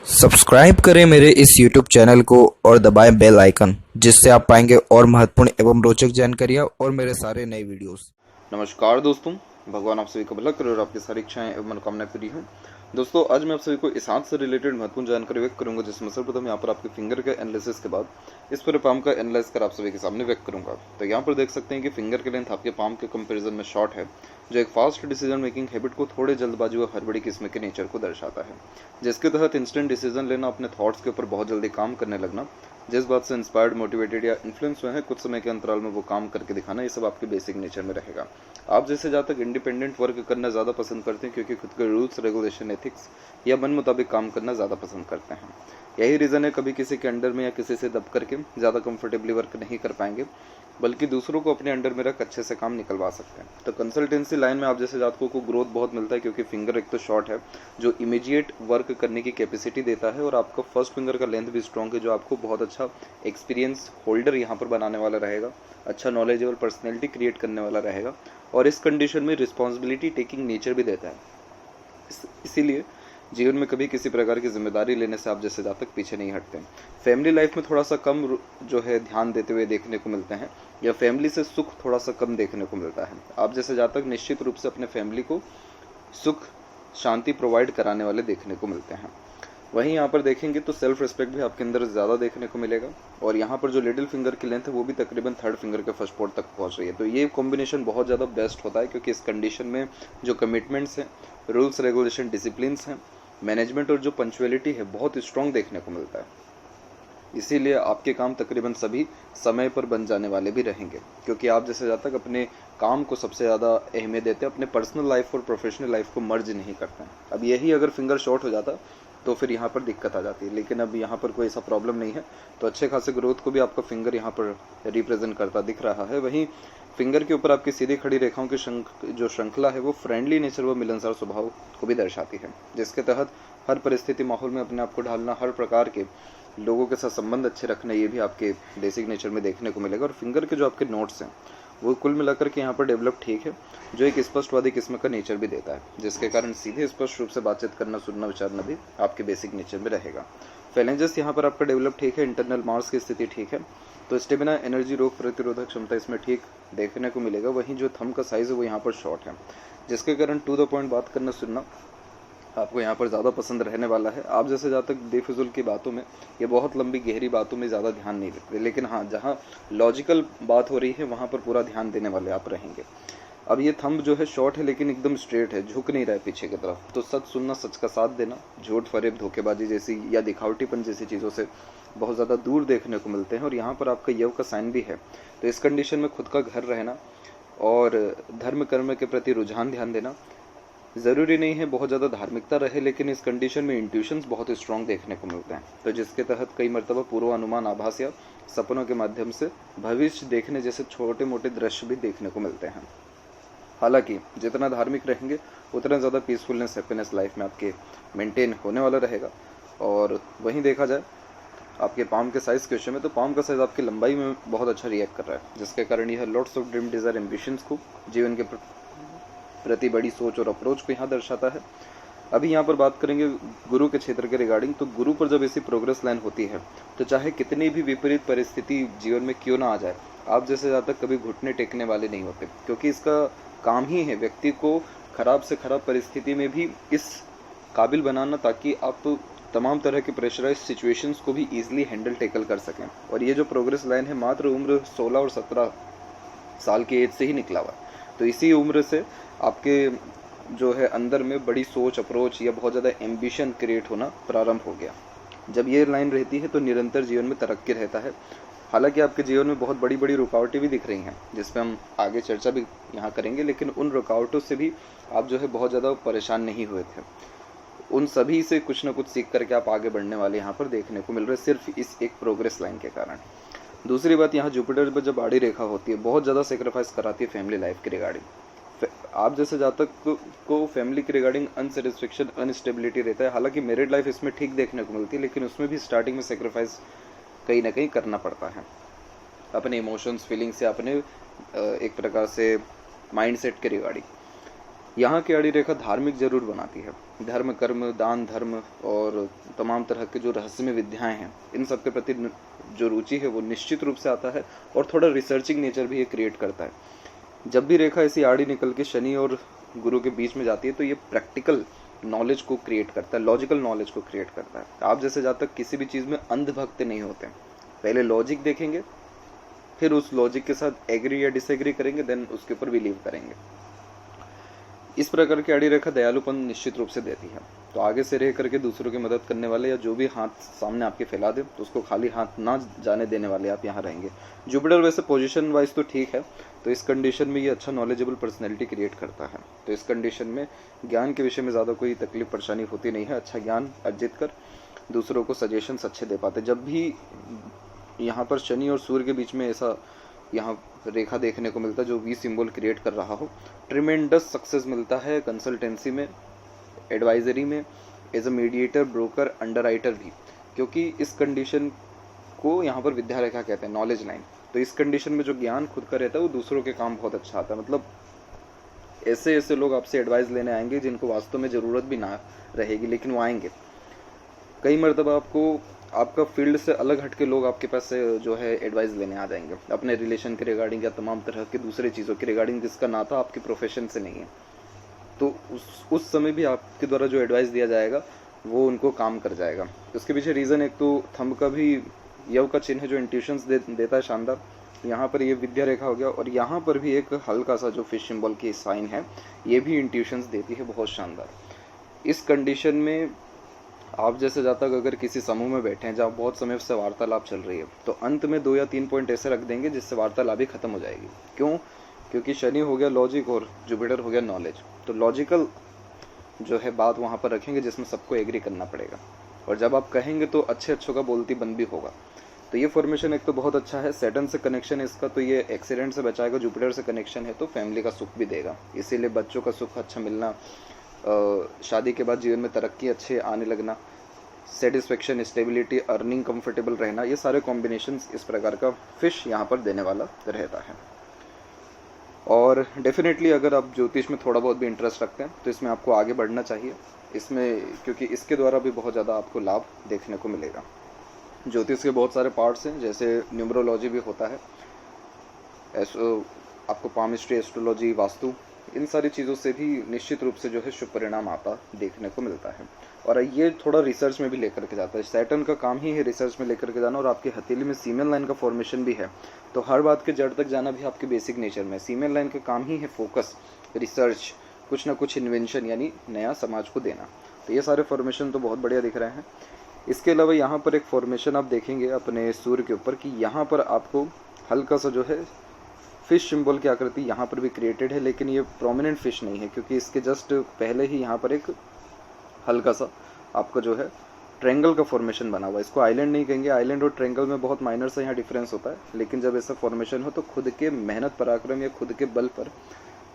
Subscribe करें मेरे इस YouTube चैनल को और दबाएं बेल आइकन, जिससे आप पाएंगे और महत्वपूर्ण एवं रोचक जानकारियाँ और मेरे सारे नए वीडियोस। नमस्कार दोस्तों, भगवान आप सभी को भला करे और आपकी सारी इच्छाएं एवं मनोकामनाएं पूरी हों। दोस्तों, आज मैं आप सभी को इस हाथ से रिलेटेड महत्वपूर्ण जानकारी व्यक्त करूंगा, जिसमें सर्वप्रथम यहाँ पर आपके फिंगर के एनालिसिस के बाद इस पूरे पाम का एनालाइज कर आप सभी के सामने व्यक्त करूंगा। तो यहाँ पर देख सकते हैं कि फिंगर के लेंथ आपके पाम के कंपेरिजन में शॉर्ट है, जो एक फास्ट डिसीजन मेकिंग हैबिट को थोड़े जल्दबाजी व हड़बड़ी किस्म के नेचर को दर्शाता है, जिसके तहत इंस्टेंट डिसीजन लेना, अपने थॉट्स के ऊपर बहुत जल्दी काम करने लगना, जिस बात से इंस्पायर्ड, मोटिवेटेड या इन्फ्लुएंस हुए हैं, कुछ समय के अंतराल में वो काम करके दिखाना, ये सब आपके बेसिक नेचर में रहेगा। आप जैसे जहाँ तक इंडिपेंडेंट वर्क करना ज़्यादा पसंद करते हैं, क्योंकि खुद के रूल्स, रेगुलेशन, एथिक्स या मन मुताबिक काम करना ज़्यादा पसंद करते हैं। यही रीज़न है कभी किसी के अंडर में या किसी से दब करके ज़्यादा कंफर्टेबली वर्क नहीं कर पाएंगे, बल्कि दूसरों को अपने अंडर में रख अच्छे से काम निकलवा सकते हैं। तो कंसल्टेंसी लाइन में आप जैसे जातकों को ग्रोथ बहुत मिलता है, क्योंकि फिंगर एक तो शॉर्ट है जो इमीडिएट वर्क करने की कैपेसिटी देता है, और आपका फर्स्ट फिंगर का लेंथ भी स्ट्रॉन्ग है, जो आपको बहुत अच्छा एक्सपीरियंस होल्डर यहाँ पर बनाने वाला रहेगा, अच्छा नॉलेजेबल पर्सनैलिटी क्रिएट करने वाला रहेगा, और इस कंडीशन में रिस्पॉन्सिबिलिटी टेकिंग नेचर भी देता है। इसीलिए जीवन में कभी किसी प्रकार की जिम्मेदारी लेने से आप जैसे जातक पीछे नहीं हटते हैं। फैमिली लाइफ में थोड़ा सा कम जो है ध्यान देते हुए देखने को मिलते हैं, या फैमिली से सुख थोड़ा सा कम देखने को मिलता है। आप जैसे जातक निश्चित रूप से अपने फैमिली को सुख शांति प्रोवाइड कराने वाले देखने को मिलते हैं। वहीं यहाँ पर देखेंगे तो सेल्फ रिस्पेक्ट भी आपके अंदर ज़्यादा देखने को मिलेगा, और यहाँ पर जो लिटिल फिंगर की लेंथ है वो भी तकरीबन थर्ड फिंगर के फर्स्ट पोर्ट तक पहुँच रही है। तो ये कॉम्बिनेशन बहुत ज़्यादा बेस्ट होता है, क्योंकि इस कंडीशन में जो कमिटमेंट्स हैं, रूल्स रेगुलेशन, डिसिप्लिन्स हैं, मैनेजमेंट और जो पंक्चुअलिटी है, बहुत स्ट्रॉन्ग देखने को मिलता है। इसीलिए आपके काम तकरीबन सभी समय पर बन जाने वाले भी रहेंगे, क्योंकि आप जैसे जातक अपने काम को सबसे ज़्यादा अहमियत देते हैं, अपने पर्सनल लाइफ और प्रोफेशनल लाइफ को मर्ज नहीं करते हैं। अब यही अगर फिंगर शॉर्ट हो जाता तो फिर यहाँ पर दिक्कत आ जाती है, लेकिन अब यहाँ पर कोई ऐसा प्रॉब्लम नहीं है। तो अच्छे खासे ग्रोथ को भी आपका फिंगर यहाँ पर रिप्रेजेंट करता दिख रहा है। वहीं फिंगर के ऊपर आपकी सीधी खड़ी रेखाओं की जो श्रृंखला है वो फ्रेंडली नेचर व मिलनसार स्वभाव को भी दर्शाती है, जिसके तहत हर परिस्थिति माहौल में अपने आप को ढालना, हर प्रकार के लोगों के साथ संबंध अच्छे रखना, ये भी आपके बेसिक नेचर में देखने को मिलेगा। और फिंगर के जो आपके नोट्स हैं वो कुल मिलाकर के यहाँ पर डेवलप ठीक है, जो एक स्पष्टवादी किस्म का नेचर भी देता है, जिसके कारण सीधे स्पष्ट रूप से बातचीत करना, सुनना, विचारना भी आपके बेसिक नेचर में रहेगा। फैलेंजेस यहाँ पर आपका डेवलप ठीक है, इंटरनल मार्स की स्थिति ठीक है, तो स्टेमिना, एनर्जी, रोग प्रतिरोधक क्षमता इसमें ठीक देखने को मिलेगा। वहीं जो थंब का साइज़ है वो यहाँ पर शॉर्ट है, जिसके कारण टू द पॉइंट बात करना, सुनना आपको यहाँ पर ज़्यादा पसंद रहने वाला है। आप जैसे जहाँ तक बेफिजुल की बातों में, ये बहुत लंबी गहरी बातों में ज़्यादा ध्यान नहीं देते, लेकिन हाँ, जहाँ लॉजिकल बात हो रही है वहाँ पर पूरा ध्यान देने वाले आप रहेंगे। अब ये थंब जो है शॉर्ट है, लेकिन एकदम स्ट्रेट है, झुक नहीं रहा है पीछे की तरफ। तो सच सुनना, सच का साथ देना, झूठ, फरेब, धोखेबाजी जैसी या दिखावटीपन जैसी चीज़ों से बहुत ज़्यादा दूर देखने को मिलते हैं। और यहाँ पर आपका यव का साइन भी है, तो इस कंडीशन में खुद का घर रहना और धर्म कर्म के प्रति रुझान ध्यान देना। ज़रूरी नहीं है बहुत ज़्यादा धार्मिकता रहे, लेकिन इस कंडीशन में इंट्यूशंस बहुत स्ट्रॉन्ग देखने को मिलते हैं, तो जिसके तहत कई मरतबा पूर्वानुमान, आभास या सपनों के माध्यम से भविष्य देखने जैसे छोटे मोटे दृश्य भी देखने को मिलते हैं। हालांकि जितना धार्मिक रहेंगे उतना ज़्यादा पीसफुलनेस, हैप्पीनेस लाइफ में आपके मेंटेन होने वाला रहेगा। और वहीं देखा जाए आपके पाम के साइज़ के विषय में, तो पाम का साइज़ आपकी लंबाई में बहुत अच्छा रिएक्ट कर रहा है, जिसके कारण यह lots of dream, desire, ambitions को, जीवन के प्रति बड़ी सोच और अप्रोच को यहाँ दर्शाता है। अभी यहाँ पर बात करेंगे गुरु के क्षेत्र के रिगार्डिंग। तो गुरु पर जब ऐसी प्रोग्रेस लाइन होती है, तो चाहे कितनी भी विपरीत परिस्थिति जीवन में क्यों ना आ जाए, आप जैसे ज़्यादा कभी घुटने टेकने वाले नहीं होते, क्योंकि इसका काम ही है व्यक्ति को खराब से खराब परिस्थिति में भी इस काबिल बनाना, ताकि आप तमाम तरह के प्रेशराइज सिचुएशंस को भी ईजिली हैंडल टेकल कर सकें। और ये जो प्रोग्रेस लाइन है मात्र उम्र 16 और 17 साल की एज से ही निकला हुआ, तो इसी उम्र से आपके जो है अंदर में बड़ी सोच, अप्रोच या बहुत ज़्यादा एम्बिशन क्रिएट होना प्रारंभ हो गया। जब ये लाइन रहती है तो निरंतर जीवन में तरक्की रहता है। हालांकि आपके जीवन में बहुत बड़ी बड़ी रुकावटें भी दिख रही हैं, जिस पे हम आगे चर्चा भी यहाँ करेंगे, लेकिन उन रुकावटों से भी आप जो है बहुत ज़्यादा परेशान नहीं हुए थे। उन सभी से कुछ ना कुछ सीख करके आप आगे बढ़ने वाले यहाँ पर देखने को मिल रहे, सिर्फ इस एक प्रोग्रेस लाइन के कारण। दूसरी बात, यहाँ जुपिटर पर जब आड़ी रेखा होती है, बहुत ज़्यादा सेक्रीफाइस कराती है फैमिली लाइफ के रिगार्डिंग। आप जैसे जातक को फैमिली के रिगार्डिंग अनसेटिस्फेक्शन, अनस्टेबिलिटी रहता है। हालांकि मैरिड लाइफ इसमें ठीक देखने को मिलती है, लेकिन उसमें भी स्टार्टिंग में सेक्रीफाइस कहीं ना कहीं करना पड़ता है, अपने इमोशंस, फीलिंग्स या अपने एक प्रकार से माइंडसेट के रिगार्डिंग। यहाँ की आड़ी रेखा धार्मिक जरूर बनाती है, धर्म, कर्म, दान, धर्म और तमाम तरह के जो रहस्यमय विद्याएं हैं, इन सब के प्रति जो रुचि है वो निश्चित रूप से आता है और थोड़ा रिसर्चिंग नेचर भी ये क्रिएट करता है। जब भी रेखा ऐसी आड़ी निकल के शनि और गुरु के बीच में जाती है तो ये प्रैक्टिकल नॉलेज को क्रिएट करता है, लॉजिकल नॉलेज को क्रिएट करता है। आप जैसे जातक किसी भी चीज़ में अंधभक्त नहीं होते हैं, पहले लॉजिक देखेंगे, फिर उस लॉजिक के साथ एग्री या डिसएग्री करेंगे, देन उसके ऊपर बिलीव करेंगे। इस प्रकार की आड़ी रेखा दयालुपन निश्चित रूप से देती है। तो आगे से रह करके दूसरों की मदद करने वाले या जो भी हाथ सामने आपके फैला दे तो उसको खाली हाथ ना जाने देने वाले आप यहाँ रहेंगे। जुपिटर वैसे पोजीशन वाइज तो ठीक है, तो इस कंडीशन में ये अच्छा नॉलेजेबल पर्सनैलिटी क्रिएट करता है। तो इस कंडीशन में ज्ञान के विषय में ज़्यादा कोई तकलीफ परेशानी होती नहीं है। अच्छा ज्ञान अर्जित कर दूसरों को सजेशंस अच्छे दे पाते। जब भी यहाँ पर शनि और सूर्य के बीच में ऐसा यहाँ रेखा देखने को मिलता है जो वी सिंबल क्रिएट कर रहा हो, ट्रिमेंडस सक्सेस मिलता है कंसल्टेंसी में, एडवाइजरी में, as a mediator, broker, underwriter भी, क्योंकि इस कंडीशन को यहाँ पर विद्या रेखा कहते हैं, नॉलेज लाइन। तो इस कंडीशन में जो ज्ञान खुद का रहता है वो दूसरों के काम बहुत अच्छा आता है। मतलब ऐसे ऐसे लोग आपसे एडवाइस लेने आएंगे जिनको वास्तव में ज़रूरत भी ना रहेगी, लेकिन वो आएंगे। कई मरतबा आपको आपका फील्ड से अलग हट के लोग आपके पास से जो है एडवाइस लेने आ जाएंगे अपने रिलेशन के रिगार्डिंग या तमाम तरह के दूसरे चीज़ों के रिगार्डिंग जिसका नाता आपके प्रोफेशन से नहीं है। तो उस समय भी आपके द्वारा जो एडवाइस दिया जाएगा वो उनको काम कर जाएगा। उसके पीछे रीज़न एक तो थंब का भी यव का चिन्ह है जो इंट्यूशंस देता है शानदार। यहाँ पर ये विद्या रेखा हो गया और यहाँ पर भी एक हल्का सा जो फिश सिंबल की साइन है ये भी इंट्यूशंस देती है बहुत शानदार। इस कंडीशन में आप जैसे जातक अगर किसी समूह में बैठे हैं जहाँ बहुत समय से वार्तालाप चल रही है तो अंत में 2 या 3 पॉइंट ऐसे रख देंगे जिससे वार्तालाप ही खत्म हो जाएगी। क्यों? क्योंकि शनि हो गया लॉजिक और जुपिटर हो गया नॉलेज। तो लॉजिकल जो है बात वहाँ पर रखेंगे जिसमें सबको एग्री करना पड़ेगा, और जब आप कहेंगे तो अच्छे अच्छों का बोलती बंद भी होगा। तो ये फॉर्मेशन एक तो बहुत अच्छा है। सैटर्न से कनेक्शन है इसका, तो ये एक्सीडेंट से बचाएगा। जुपिटर से कनेक्शन है तो फैमिली का सुख भी देगा, इसीलिए बच्चों का सुख अच्छा मिलना, शादी के बाद जीवन में तरक्की अच्छे आने लगना, सेटिस्फेक्शन, स्टेबिलिटी, अर्निंग, कंफर्टेबल रहना, ये सारे कॉम्बिनेशंस इस प्रकार का फिश यहाँ पर देने वाला रहता है। और डेफिनेटली अगर आप ज्योतिष में थोड़ा बहुत भी इंटरेस्ट रखते हैं तो इसमें आपको आगे बढ़ना चाहिए इसमें, क्योंकि इसके द्वारा भी बहुत ज़्यादा आपको लाभ देखने को मिलेगा। ज्योतिष के बहुत सारे पार्ट्स हैं, जैसे न्यूमरोलॉजी भी होता है, आपको पामिस्ट्री, एस्ट्रोलॉजी, वास्तु, इन सारी चीज़ों से भी निश्चित रूप से जो है शुभ परिणाम आता देखने को मिलता है। और ये थोड़ा रिसर्च में भी लेकर के जाता है। सैटर्न का काम ही है रिसर्च में लेकर के जाना, और आपकी हथेली में सीमेन लाइन का फॉर्मेशन भी है, तो हर बात के जड़ तक जाना भी आपके बेसिक नेचर में। सीमेन लाइन का काम ही है फोकस, रिसर्च, कुछ ना कुछ इन्वेंशन यानी नया समाज को देना। तो ये सारे फॉर्मेशन तो बहुत बढ़िया दिख रहे हैं। इसके अलावा यहाँ पर एक फॉर्मेशन आप देखेंगे अपने सूर्य के ऊपर कि यहाँ पर आपको हल्का सा जो है फिश सिंबल की आकृति यहाँ पर भी क्रिएटेड है, लेकिन ये प्रोमिनेंट फिश नहीं है क्योंकि इसके जस्ट पहले ही यहाँ पर एक हल्का सा आपका जो है ट्रायंगल का फॉर्मेशन बना हुआ है। इसको आइलैंड नहीं कहेंगे, आइलैंड और ट्रायंगल में बहुत माइनर सा यहाँ डिफरेंस होता है, लेकिन जब ऐसा फॉर्मेशन हो तो खुद के मेहनत पराक्रम या खुद के बल पर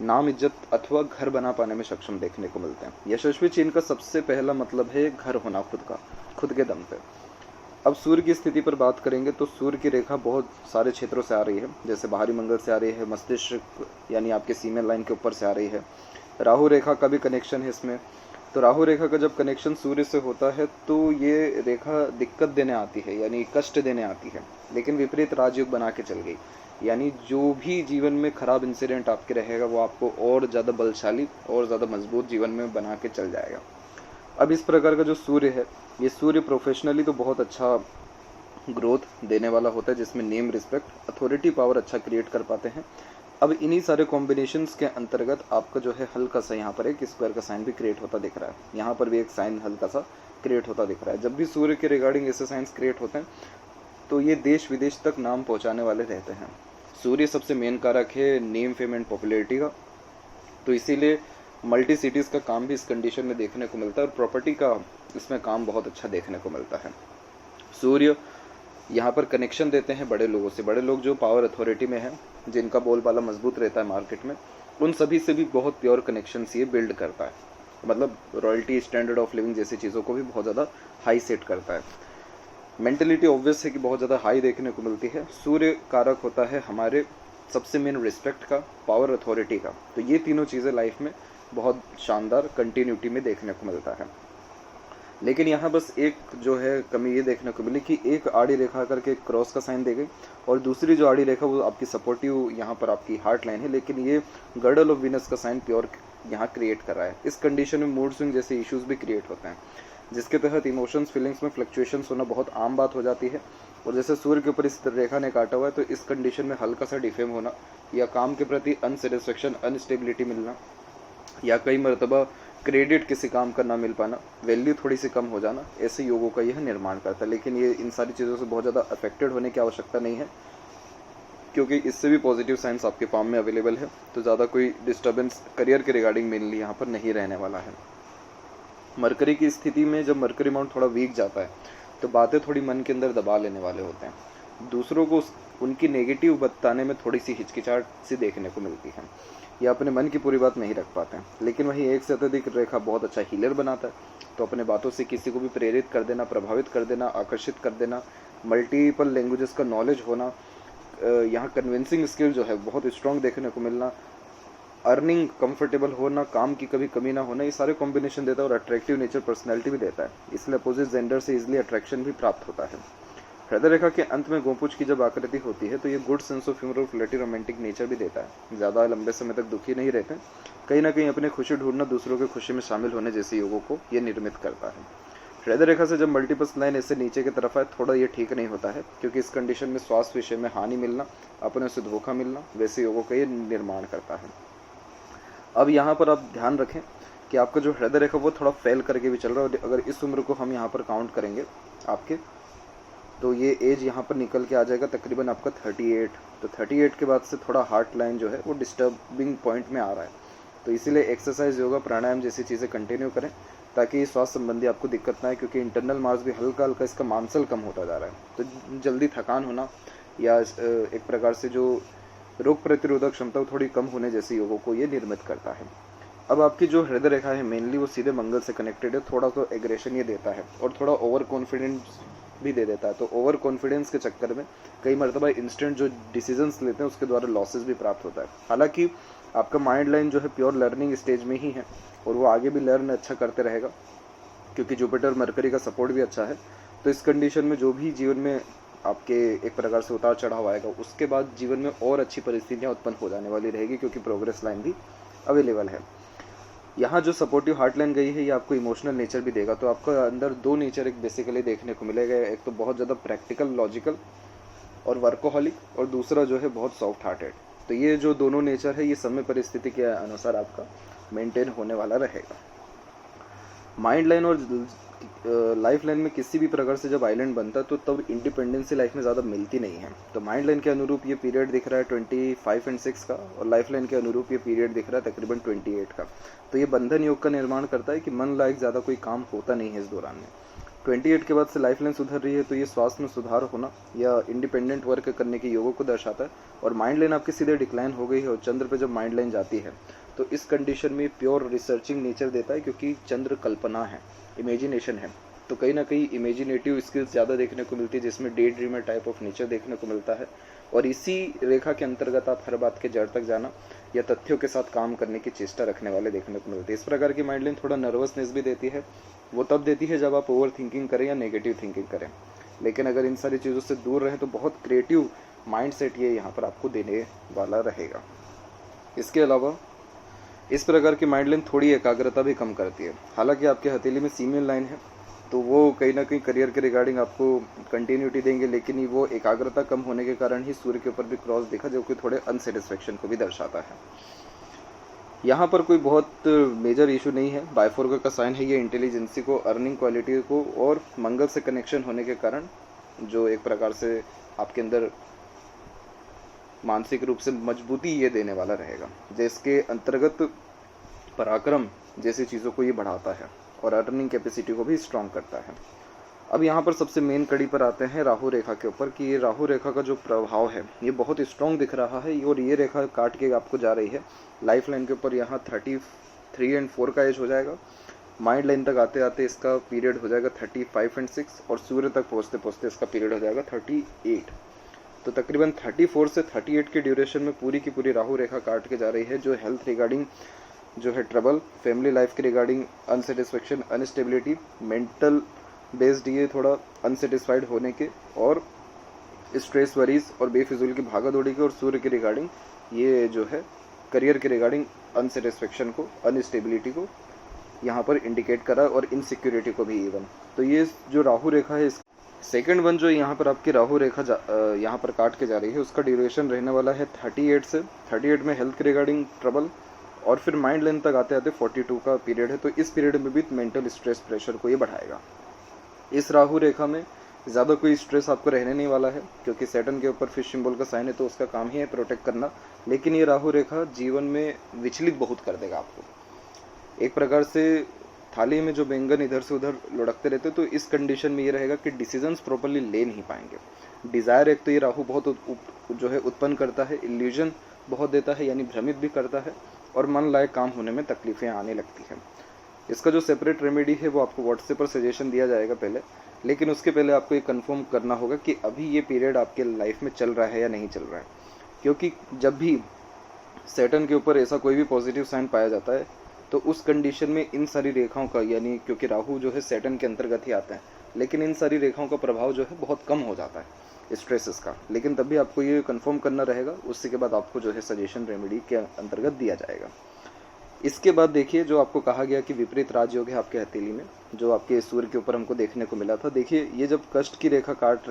नाम, इज्जत अथवा घर बना पाने में सक्षम देखने को मिलते हैं। यशस्वी चिन्ह का सबसे पहला मतलब है घर होना खुद का, खुद के दम पे। अब सूर्य की स्थिति पर बात करेंगे तो सूर्य की रेखा बहुत सारे क्षेत्रों से आ रही है, जैसे बाहरी मंगल से आ रही है, मस्तिष्क यानी आपके सीमेन लाइन के ऊपर से आ रही है। राहु रेखा का भी कनेक्शन है इसमें। तो राहु रेखा का जब कनेक्शन सूर्य से होता है तो ये रेखा दिक्कत देने आती है यानी कष्ट देने आती है, लेकिन विपरीत राजयोग बना के चल गई, यानी जो भी जीवन में खराब इंसिडेंट आपके रहेगा वो आपको और ज़्यादा बलशाली और ज़्यादा मजबूत जीवन में बना के चल जाएगा। अब इस प्रकार का जो सूर्य है, ये सूर्य प्रोफेशनली तो बहुत अच्छा ग्रोथ देने वाला होता है, जिसमें नेम, रिस्पेक्ट, अथॉरिटी, पावर अच्छा क्रिएट कर पाते हैं। अब इन्हीं सारे कॉम्बिनेशंस के अंतर्गत आपका जो है हल्का सा यहाँ पर एक स्क्वायर का साइन भी क्रिएट होता दिख रहा है, यहाँ पर भी एक साइन हल्का सा क्रिएट होता दिख रहा है। जब भी सूर्य के रिगार्डिंग ऐसे साइंस क्रिएट होते हैं तो ये देश विदेश तक नाम पहुँचाने वाले रहते हैं। सूर्य सबसे मेन कारक है नेम, फेम एंड पॉपुलैरिटी का, तो इसीलिए मल्टी सिटीज़ का काम भी इस कंडीशन में देखने को मिलता है और प्रॉपर्टी का इसमें काम बहुत अच्छा देखने को मिलता है। सूर्य यहाँ पर कनेक्शन देते हैं बड़े लोगों से, बड़े लोग जो पावर अथॉरिटी में हैं, जिनका बोलबाला मजबूत रहता है मार्केट में, उन सभी से भी बहुत प्योर कनेक्शन ये बिल्ड करता है। मतलब रॉयल्टी, स्टैंडर्ड ऑफ लिविंग जैसी चीज़ों को भी बहुत ज़्यादा हाई सेट करता है। मेंटलिटी ऑब्वियस है कि बहुत ज़्यादा हाई देखने को मिलती है। सूर्य कारक होता है हमारे सबसे मेन रिस्पेक्ट का, पावर, अथॉरिटी का, तो ये तीनों चीज़ें लाइफ में बहुत शानदार कंटिन्यूटी में देखने को मिलता है। लेकिन यहाँ बस एक जो है कमी ये देखने को मिली कि एक आड़ी रेखा करके एक क्रॉस का साइन दे गई और दूसरी जो आड़ी रेखा वो आपकी सपोर्टिव यहाँ पर आपकी हार्ट लाइन है, लेकिन ये गर्डल ऑफ वीनस का साइन प्योर यहाँ क्रिएट कर रहा है। इस कंडीशन में मूड स्विंग जैसे इश्यूज भी क्रिएट होते हैं, जिसके तहत इमोशंस फीलिंग्स में फ्लक्चुएशंस होना बहुत आम बात हो जाती है। और जैसे सूर्य के ऊपर इस रेखा ने काटा हुआ है, तो इस कंडीशन में हल्का सा डिफेम होना या काम के प्रति अनसेटिस्फेक्शन, अनस्टेबिलिटी मिलना, या कई मरतबा क्रेडिट किसी काम का ना मिल पाना, वैल्यू थोड़ी सी कम हो जाना, ऐसे योगों का यह निर्माण करता है। लेकिन ये इन सारी चीज़ों से बहुत ज़्यादा अफेक्टेड होने की आवश्यकता नहीं है, क्योंकि इससे भी पॉजिटिव साइंस आपके फॉर्म में अवेलेबल है। तो ज़्यादा कोई डिस्टर्बेंस करियर के रिगार्डिंग मेनली यहाँ पर नहीं रहने वाला है। मरकरी की स्थिति में जब मरकरी माउंट थोड़ा वीक जाता है तो बातें थोड़ी मन के अंदर दबा लेने वाले होते हैं, दूसरों को उनकी नेगेटिव बताने में थोड़ी सी हिचकिचाहट सी देखने को मिलती है, या अपने मन की पूरी बात नहीं रख पाते हैं। लेकिन वहीं एक से अत्यधिक रेखा बहुत अच्छा हीलर बनाता है, तो अपने बातों से किसी को भी प्रेरित कर देना, प्रभावित कर देना, आकर्षित कर देना, मल्टीपल लैंग्वेजेस का नॉलेज होना, यहाँ कन्विंसिंग स्किल जो है बहुत स्ट्रॉन्ग देखने को मिलना, अर्निंग कंफर्टेबल होना, काम की कभी कमी ना होना, ये सारे कॉम्बिनेशन देता है और अट्रैक्टिव नेचर पर्सनैलिटी भी देता है। इसलिए अपोजिट जेंडर से इजिली अट्रैक्शन भी प्राप्त होता है। हृदय रेखा के अंत में गोपुछ की जब आकृति होती है तो ये गुड सेंस ऑफ ह्यूमर और फ्लर्टी रोमांटिक नेचर भी देता है। ज़्यादा लंबे समय तक दुखी नहीं रहते, कहीं ना कहीं अपने खुशी ढूंढना, दूसरों की खुशी में शामिल होने जैसे योगों को ये निर्मित करता है। हृदय रेखा से जब मल्टीपल लाइन इससे नीचे की तरफ आए थोड़ा ये ठीक नहीं होता है, क्योंकि इस कंडीशन में स्वास्थ्य विषय में हानि मिलना, अपने से धोखा मिलना, वैसे योगों का ये निर्माण करता है। अब यहाँ पर आप ध्यान रखें कि आपका जो हृदय रेखा वो थोड़ा फेल करके भी चल रहा है, और अगर इस उम्र को हम यहाँ पर काउंट करेंगे आपके, तो ये एज यहाँ पर निकल के आ जाएगा तकरीबन आपका 38। तो 38 के बाद से थोड़ा हार्ट लाइन जो है वो डिस्टर्बिंग पॉइंट में आ रहा है। तो इसीलिए एक्सरसाइज, योगा, प्राणायाम जैसी चीज़ें कंटिन्यू करें ताकि स्वास्थ्य संबंधी आपको दिक्कत ना आए, क्योंकि इंटरनल मार्क्स भी हल्का हल्का इसका मांसल कम होता जा रहा है। तो जल्दी थकान होना या एक प्रकार से जो रोग प्रतिरोधक क्षमता थोड़ी कम होने जैसे योगों को ये निर्मित करता है। अब आपकी जो हृदय रेखा है मेनली वो सीधे मंगल से कनेक्टेड है। थोड़ा तो एग्रेशन ये देता है और थोड़ा ओवर कॉन्फिडेंस भी दे देता है। तो ओवर कॉन्फिडेंस के चक्कर में कई मरतबा इंस्टेंट जो डिसीजंस लेते हैं उसके द्वारा लॉसेस भी प्राप्त होता है। हालांकि आपका माइंड लाइन जो है प्योर लर्निंग स्टेज में ही है और वो आगे भी लर्न अच्छा करते रहेगा, क्योंकि जुपिटर मरकरी का सपोर्ट भी अच्छा है। तो इस कंडीशन में जो भी जीवन में आपके एक प्रकार से उतार चढ़ाव आएगा, उसके बाद जीवन में और अच्छी परिस्थितियाँ उत्पन्न हो जाने वाली रहेगी, क्योंकि प्रोग्रेस लाइन भी अवेलेबल है। यहाँ जो सपोर्टिव हार्ट लाइन गई है ये आपको इमोशनल नेचर भी देगा। तो आपको अंदर दो नेचर एक बेसिकली देखने को मिलेगा, एक तो बहुत ज़्यादा प्रैक्टिकल, लॉजिकल और वर्कोहॉलिक, और दूसरा जो है बहुत सॉफ्ट हार्टेड। तो ये जो दोनों नेचर है ये समय परिस्थिति के अनुसार आपका मेंटेन होने वाला रहेगा। माइंड लाइन और लाइफ लाइन में किसी भी प्रकार से जब आइलैंड बनता है तो तब इंडिपेंडेंसी लाइफ में ज़्यादा मिलती नहीं है। तो माइंड लाइन के अनुरूप ये पीरियड दिख रहा है 25 और 6 का, और लाइफ लाइन के अनुरूप ये पीरियड दिख रहा है तकरीबन 28 का। तो ये बंधन योग का निर्माण करता है कि मन लायक ज़्यादा कोई काम होता नहीं है इस दौरान में। 28 के बाद से लाइफ लाइन सुधर रही है, तो ये स्वास्थ्य में सुधार होना या इंडिपेंडेंट वर्क करने के योगों को दर्शाता है। और माइंड लाइन आपकी सीधे डिक्लाइन हो गई है, और चंद्र पे जब माइंड लाइन जाती है तो इस कंडीशन में प्योर रिसर्चिंग नेचर देता है, क्योंकि चंद्र कल्पना है, इमेजिनेशन है। तो कहीं ना कहीं इमेजिनेटिव स्किल्स ज़्यादा देखने को मिलती है, जिसमें day dreamer type of nature देखने को मिलता है। और इसी रेखा के अंतर्गत आप हर बात के जड़ तक जाना या तथ्यों के साथ काम करने की चेष्टा रखने वाले देखने को मिलते हैं। इस प्रकार की माइंड लाइन थोड़ा नर्वसनेस भी देती है, वो तब देती है जब आप ओवर थिंकिंग करें या नेगेटिव थिंकिंग करें। लेकिन अगर इन सारी चीज़ों से दूर रहें तो बहुत क्रिएटिव माइंड सेट ये यहाँ पर आपको देने वाला रहेगा। इसके अलावा इस प्रकार की माइंड लाइन थोड़ी एकाग्रता भी कम करती है। हालांकि आपके हथेली में सीमियन लाइन है, तो वो कहीं ना कहीं करियर के रिगार्डिंग आपको कंटिन्यूटी देंगे, लेकिन वो एकाग्रता कम होने के कारण ही सूर्य के ऊपर भी क्रॉस दिखा, जो कि थोड़े अनसेटिस्फेक्शन को भी दर्शाता है। यहाँ पर कोई बहुत मेजर इशू नहीं है। बायफोर्क का साइन है, ये इंटेलिजेंसी को, अर्निंग क्वालिटी को और मंगल से कनेक्शन होने के कारण जो एक प्रकार से आपके अंदर मानसिक रूप से मजबूती ये देने वाला रहेगा, जिसके अंतर्गत पराक्रम जैसी चीज़ों को ये बढ़ाता है और अर्निंग कैपेसिटी को भी स्ट्रॉन्ग करता है। अब यहाँ पर सबसे मेन कड़ी पर आते हैं राहु रेखा के ऊपर, कि ये राहु रेखा का जो प्रभाव है ये बहुत स्ट्रॉन्ग दिख रहा है, और ये रेखा काट के आपको जा रही है लाइफ लाइन के ऊपर। यहाँ 33 और 4 का एज हो जाएगा। माइंड लाइन तक आते आते इसका पीरियड हो जाएगा 35 और 6, और सूर्य तक पहुँचते पहुँचते इसका पीरियड हो जाएगा 38। तो तकरीबन 34 से 38 के ड्यूरेशन में पूरी की पूरी राहु रेखा काट के जा रही है, जो हेल्थ रिगार्डिंग जो है ट्रबल, फैमिली लाइफ के regarding unsatisfaction, instability, mental based ये थोड़ा अनसेटिस्फाइड होने के, और स्ट्रेस, वरीज और बेफिजूल की भागा दौड़ी के, और सूर्य के रिगार्डिंग ये जो है करियर के रिगार्डिंग अनसेटिस्फेक्शन को, अनस्टेबिलिटी को यहाँ पर इंडिकेट करा, और इनसिक्योरिटी को भी इवन। तो ये जो राहु रेखा है, सेकंड वन जो यहाँ पर आपकी राहु रेखा यहाँ पर काट के जा रही है, उसका ड्यूरेशन रहने वाला है 38 से 38 में हेल्थ के रिगार्डिंग ट्रबल, और फिर माइंड लेंथ तक आते आते 42 का पीरियड है। तो इस पीरियड में भी मेंटल स्ट्रेस, प्रेशर को ये बढ़ाएगा। इस राहु रेखा में ज़्यादा कोई स्ट्रेस आपको रहने नहीं वाला है, क्योंकि सैटर्न के ऊपर फिश सिंबल का साइन है, तो उसका काम ही है प्रोटेक्ट करना। लेकिन ये राहु रेखा जीवन में विचलित बहुत कर देगा आपको। एक प्रकार से थाली में जो बैंगन इधर से उधर लुढ़कते रहते, तो इस कंडीशन में ये रहेगा कि डिसीजंस प्रॉपर्ली ले नहीं पाएंगे। डिज़ायर एक तो ये राहु बहुत जो है उत्पन्न करता है, इल्यूजन बहुत देता है, यानी भ्रमित भी करता है, और मन लायक काम होने में तकलीफें आने लगती हैं। इसका जो सेपरेट रेमेडी है वो आपको व्हाट्सएप पर सजेशन दिया जाएगा पहले, लेकिन उसके पहले आपको ये कंफर्म करना होगा कि अभी ये पीरियड आपके लाइफ में चल रहा है या नहीं चल रहा है। क्योंकि जब भी सैटर्न के ऊपर ऐसा कोई भी पॉजिटिव साइन पाया जाता है, तो उस कंडीशन में इन सारी रेखाओं का, यानी क्योंकि राहु जो है सैटर्न के अंतर्गत ही आता है, लेकिन इन सारी रेखाओं का प्रभाव जो है बहुत कम हो जाता है स्ट्रेसेस का। लेकिन तब भी आपको ये कंफर्म करना रहेगा, उसके के बाद आपको जो है सजेशन रेमेडी के अंतर्गत दिया जाएगा। इसके बाद देखिए, जो आपको कहा गया कि विपरीत राजयोग है आपके हथेली में, जो आपके सूर्य के ऊपर हमको देखने को मिला था। देखिए, ये जब कष्ट की रेखा काट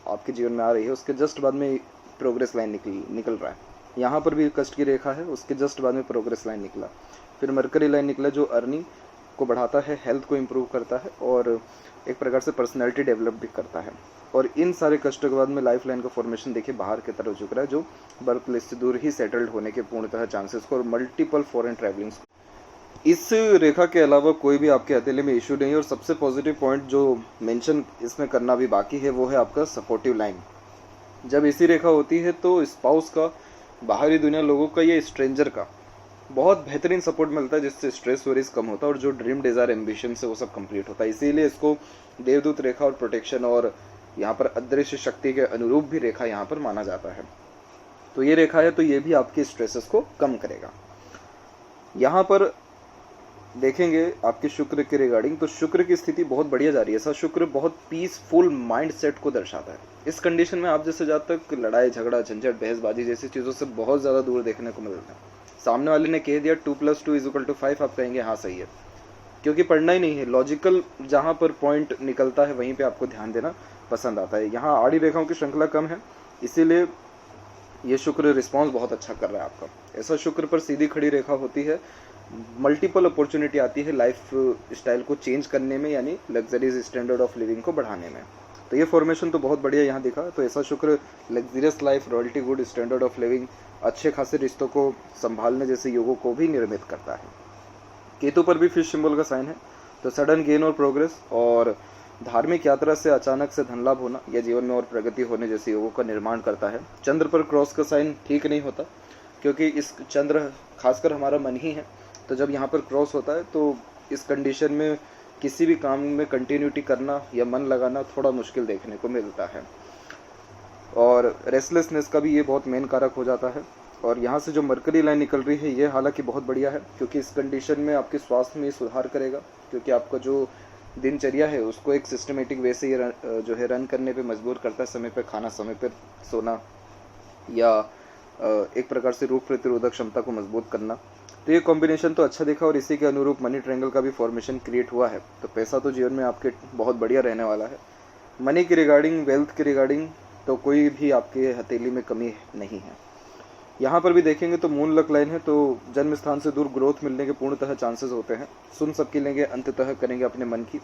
आपके जीवन में आ रही है, उसके जस्ट बाद में प्रोग्रेस लाइन निकल रहा है। यहाँ पर भी कष्ट की रेखा है, उसके जस्ट बाद में प्रोग्रेस लाइन निकला, फिर मरकरी लाइन निकला, जो अर्निंग को बढ़ाता है, हेल्थ को इम्प्रूव करता है, और एक प्रकार से पर्सनैलिटी डेवलप भी करता है। और इन सारे कष्टों के बाद में लाइफ लाइन का फॉर्मेशन देखिए बाहर की तरफ झुक रहा है, जो बर्थ प्लेस से दूर ही सेटल्ड होने के पूर्णतः चांसेस को, और मल्टीपल फॉरेन ट्रैवलिंग्स। इस रेखा के अलावा कोई भी आपके हथेली में इशू नहीं है। और सबसे पॉजिटिव पॉइंट जो मेंशन इसमें करना भी बाकी है, वो है आपका सपोर्टिव लाइन। जब ऐसी रेखा होती है तो स्पाउस का, बाहरी दुनिया लोगों का, या स्ट्रेंजर का बहुत बेहतरीन सपोर्ट मिलता है, जिससे स्ट्रेस वरीज कम होता है, और जो ड्रीम डिजायर एम्बिशन से वो सब कंप्लीट होता है। इसीलिए इसको देवदूत रेखा और प्रोटेक्शन, और यहाँ पर अदृश्य शक्ति के अनुरूप भी रेखा यहाँ पर माना जाता है। तो ये रेखा है, तो ये भी आपके स्ट्रेसेस को कम करेगा। यहाँ पर देखेंगे आपके शुक्र के रिगार्डिंग, तो शुक्र की स्थिति बहुत बढ़िया जा रही है। ऐसा शुक्र बहुत पीसफुल माइंड सेट को दर्शाता है। इस कंडीशन में आप जैसे जहाँ तक लड़ाई झगड़ा झंझट बहसबाजी जैसी चीज़ों से बहुत ज़्यादा दूर देखने को मिलता है। सामने वाले ने कह दिया 2+2=5, आप कहेंगे हाँ सही है, क्योंकि पढ़ना ही नहीं है। लॉजिकल जहाँ पर पॉइंट निकलता है वहीं पे आपको ध्यान देना पसंद आता है। यहाँ आड़ी रेखाओं की श्रृंखला कम है, इसीलिए ये शुक्र रिस्पॉन्स बहुत अच्छा कर रहा है आपका। ऐसा शुक्र पर सीधी खड़ी रेखा होती है, मल्टीपल अपॉर्चुनिटी आती है लाइफ स्टाइल को चेंज करने में, यानी लग्जरीज स्टैंडर्ड ऑफ लिविंग को बढ़ाने में। तो ये फॉर्मेशन तो बहुत बढ़िया यहाँ दिखा। तो ऐसा शुक्र luxurious life, royalty, good standard of living, अच्छे खासे रिश्तों को संभालने जैसे योगों को भी निर्मित करता है। केतु पर भी फिश सिंबल का साइन है, तो सडन गेन और प्रोग्रेस, और धार्मिक यात्रा से अचानक से धन लाभ होना या जीवन में और प्रगति होने जैसे योगों का निर्माण करता है। चंद्र पर क्रॉस का साइन ठीक नहीं होता, क्योंकि इस चंद्र खासकर हमारा मन ही है। तो जब यहाँ पर क्रॉस होता है तो इस कंडीशन में किसी भी काम में कंटिन्यूटी करना या मन लगाना थोड़ा मुश्किल देखने को मिलता है, और रेस्टलेसनेस का भी ये बहुत मेन कारक हो जाता है। और यहाँ से जो मरकरी लाइन निकल रही है ये हालांकि बहुत बढ़िया है, क्योंकि इस कंडीशन में आपके स्वास्थ्य में सुधार करेगा, क्योंकि आपका जो दिनचर्या है उसको एक सिस्टमेटिक वे से ये जो है रन करने पे मजबूर करता है। समय पे खाना, समय पे सोना, या एक प्रकार से रोग प्रतिरोधक क्षमता को मजबूत करना। तो ये कॉम्बिनेशन तो अच्छा दिखा, और इसी के अनुरूप मनी ट्रायंगल का भी फॉर्मेशन क्रिएट हुआ है। तो पैसा तो जीवन में आपके बहुत बढ़िया रहने वाला है। मनी की रिगार्डिंग, वेल्थ की रिगार्डिंग तो कोई भी आपके हथेली में कमी नहीं है। यहाँ पर भी देखेंगे तो मून लक लाइन है, तो जन्म स्थान से दूर ग्रोथ मिलने के पूर्णतः चांसेस होते हैं। सुन सबकी लेंगे, अंततः करेंगे अपने मन की।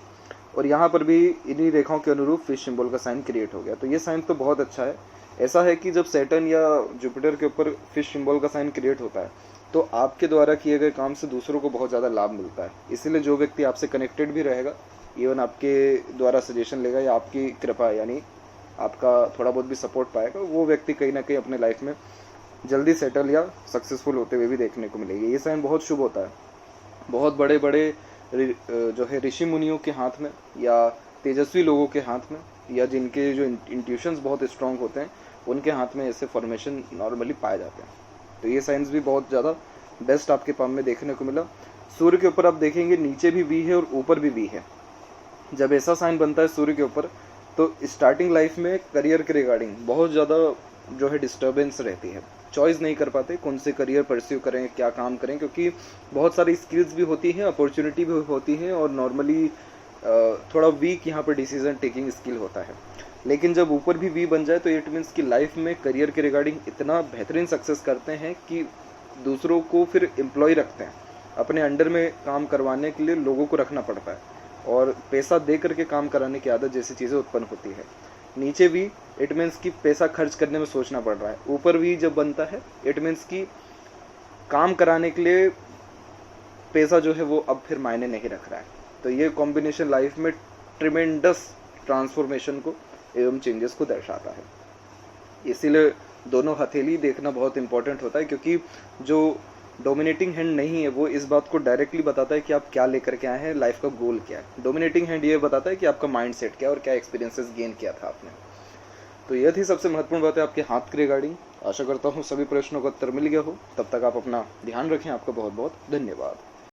और यहाँ पर भी इन्हीं रेखाओं के अनुरूप फिश सिंबल का साइन क्रिएट हो गया। तो ये साइन तो बहुत अच्छा है। ऐसा है कि जब सैटर्न या जुपिटर के ऊपर फिश सिंबल का साइन क्रिएट होता है तो आपके द्वारा किए गए काम से दूसरों को बहुत ज़्यादा लाभ मिलता है। इसीलिए जो व्यक्ति आपसे कनेक्टेड भी रहेगा, इवन आपके द्वारा सजेशन लेगा या आपकी कृपा यानी आपका थोड़ा बहुत भी सपोर्ट पाएगा, वो व्यक्ति कहीं ना कहीं अपने लाइफ में जल्दी सेटल या सक्सेसफुल होते हुए भी देखने को मिलेगी। ये साइन बहुत शुभ होता है। बहुत बड़े बड़े जो है ऋषि मुनियों के हाथ में, या तेजस्वी लोगों के हाथ में, या जिनके जो इंट्यूशंस बहुत स्ट्रांग होते हैं, उनके हाथ में ऐसे फॉर्मेशन नॉर्मली पाए जाते हैं। तो ये साइंस भी बहुत ज़्यादा बेस्ट आपके पाम में देखने को मिला। सूर्य के ऊपर आप देखेंगे नीचे भी वी है और ऊपर भी वी है। जब ऐसा साइन बनता है सूर्य के ऊपर तो स्टार्टिंग लाइफ में करियर के रिगार्डिंग बहुत ज़्यादा जो है डिस्टर्बेंस रहती है, चॉइस नहीं कर पाते कौन से करियर परस्यू करें, क्या काम करें, क्योंकि बहुत सारी स्किल्स भी होती हैं, अपॉर्चुनिटी भी होती है और नॉर्मली थोड़ा वीक यहाँ पर डिसीजन टेकिंग स्किल होता है। लेकिन जब ऊपर भी वी बन जाए तो इट मीन्स कि लाइफ में करियर के रिगार्डिंग इतना बेहतरीन सक्सेस करते हैं कि दूसरों को फिर एम्प्लॉय रखते हैं, अपने अंडर में काम करवाने के लिए लोगों को रखना पड़ता है और पैसा दे करके काम कराने की आदत जैसी चीज़ें उत्पन्न होती है। नीचे भी इट मीन्स कि पैसा खर्च करने में सोचना पड़ रहा है, ऊपर भी जब बनता है इट मीन्स कि काम कराने के लिए पैसा जो है वो अब फिर मायने नहीं रख रहा है। तो ये कॉम्बिनेशन लाइफ में ट्रिमेंडस ट्रांसफॉर्मेशन को एवं चेंजेस को दर्शाता है। इसीलिए दोनों हथेली देखना बहुत इंपॉर्टेंट होता है, क्योंकि जो डोमिनेटिंग हैंड नहीं है वो इस बात को डायरेक्टली बताता है कि आप क्या लेकर के आए हैं, लाइफ का गोल क्या है। डोमिनेटिंग हैंड ये बताता है कि आपका माइंड सेट क्या है और क्या एक्सपीरियंसेस गेन किया था आपने। तो यह थी सबसे महत्वपूर्ण बात है आपके हाथ के रिगार्डिंग। आशा करता हूँ सभी प्रश्नों का उत्तर मिल गया हो। तब तक आप अपना ध्यान रखें। आपका बहुत बहुत धन्यवाद।